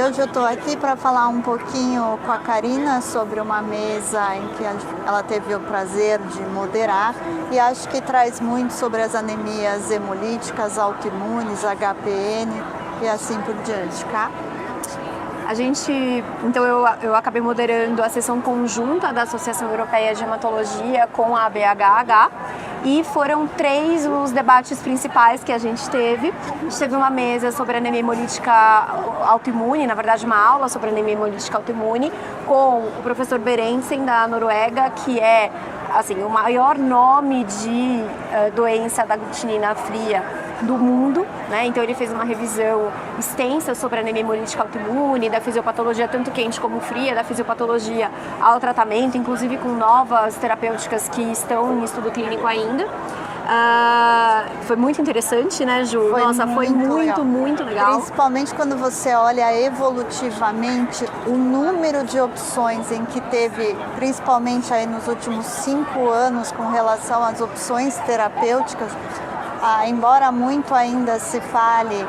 hoje eu estou aqui para falar um pouquinho com a Karina sobre uma mesa em que ela teve o prazer de moderar e acho que traz muito sobre as anemias hemolíticas, autoimunes, HPN e assim por diante, tá? Então eu acabei moderando a sessão conjunta da Associação Europeia de Hematologia com a ABHH e foram 3 os debates principais que a gente teve. A gente teve uma mesa sobre anemia hemolítica autoimune, na verdade uma aula sobre anemia hemolítica autoimune com o professor Berensen da Noruega, que é assim, o maior nome de doença da aglutinina fria do mundo, né? Então ele fez uma revisão extensa sobre a anemia hemolítica autoimune, da fisiopatologia tanto quente como fria, da fisiopatologia ao tratamento, inclusive com novas terapêuticas que estão em estudo clínico ainda. Foi muito interessante, né, Ju? Foi muito legal. Principalmente quando você olha evolutivamente o número de opções em que teve, principalmente aí nos últimos 5 anos, com relação às opções terapêuticas. Embora muito ainda se fale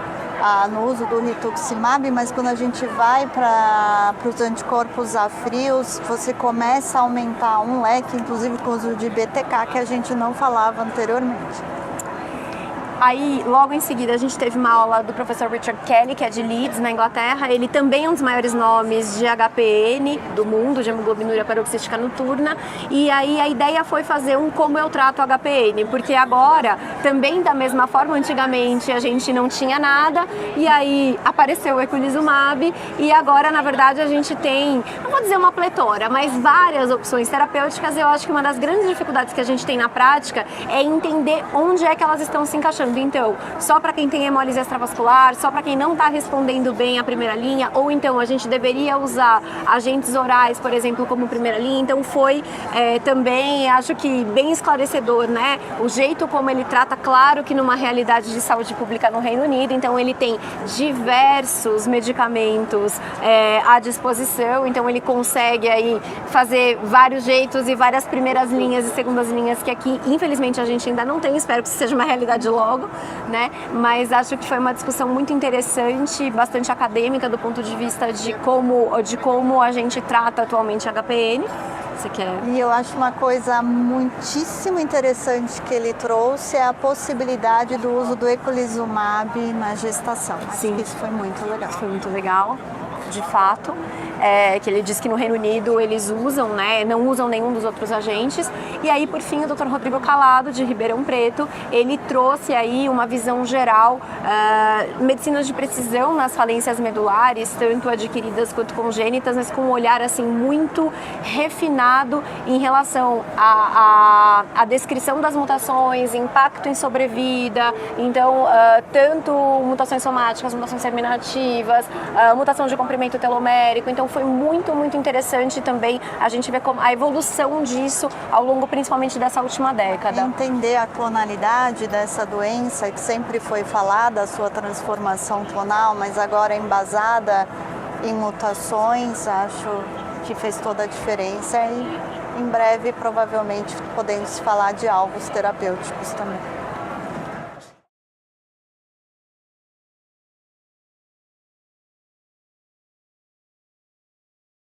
no uso do rituximab, mas quando a gente vai para os anticorpos frios, você começa a aumentar um leque, inclusive com o uso de BTK, que a gente não falava anteriormente. Aí, logo em seguida, a gente teve uma aula do professor Richard Kelly, que é de Leeds, na Inglaterra. Ele também é um dos maiores nomes de HPN do mundo, de hemoglobinúria paroxística noturna. E aí a ideia foi fazer um como eu trato HPN, porque agora, também da mesma forma, antigamente a gente não tinha nada, e aí apareceu o eculizumab, e agora, na verdade, a gente tem, não vou dizer uma pletora, mas várias opções terapêuticas. Eu acho que uma das grandes dificuldades que a gente tem na prática é entender onde é que elas estão se encaixando. Então, só para quem tem hemólise extravascular, só para quem não está respondendo bem à primeira linha, ou então a gente deveria usar agentes orais, por exemplo, como primeira linha. Então foi também, acho que bem esclarecedor, né? O jeito como ele trata, claro que numa realidade de saúde pública no Reino Unido, então ele tem diversos medicamentos à disposição, então ele consegue aí fazer vários jeitos e várias primeiras linhas e segundas linhas que aqui, infelizmente, a gente ainda não tem. Espero que isso seja uma realidade logo, né? Mas acho que foi uma discussão muito interessante, bastante acadêmica do ponto de vista de como a gente trata atualmente a HPN. Você quer? E eu acho uma coisa muitíssimo interessante que ele trouxe é a possibilidade do uso do eculizumab na gestação. Sim. Acho que isso foi muito legal. Foi muito legal, de fato. Que ele diz que no Reino Unido eles usam, né, não usam nenhum dos outros agentes. E aí, por fim, o Dr. Rodrigo Calado, de Ribeirão Preto, ele trouxe aí uma visão geral, medicina de precisão nas falências medulares, tanto adquiridas quanto congênitas, mas com um olhar assim muito refinado em relação à descrição das mutações, impacto em sobrevida, então tanto mutações somáticas, mutações terminativas, mutação de comprimento telomérico. Então foi muito interessante também a gente ver como a evolução disso ao longo principalmente dessa última década. Entender a clonalidade dessa doença, que sempre foi falada, a sua transformação clonal, mas agora embasada em mutações, acho que fez toda a diferença e em breve provavelmente podemos falar de alvos terapêuticos também.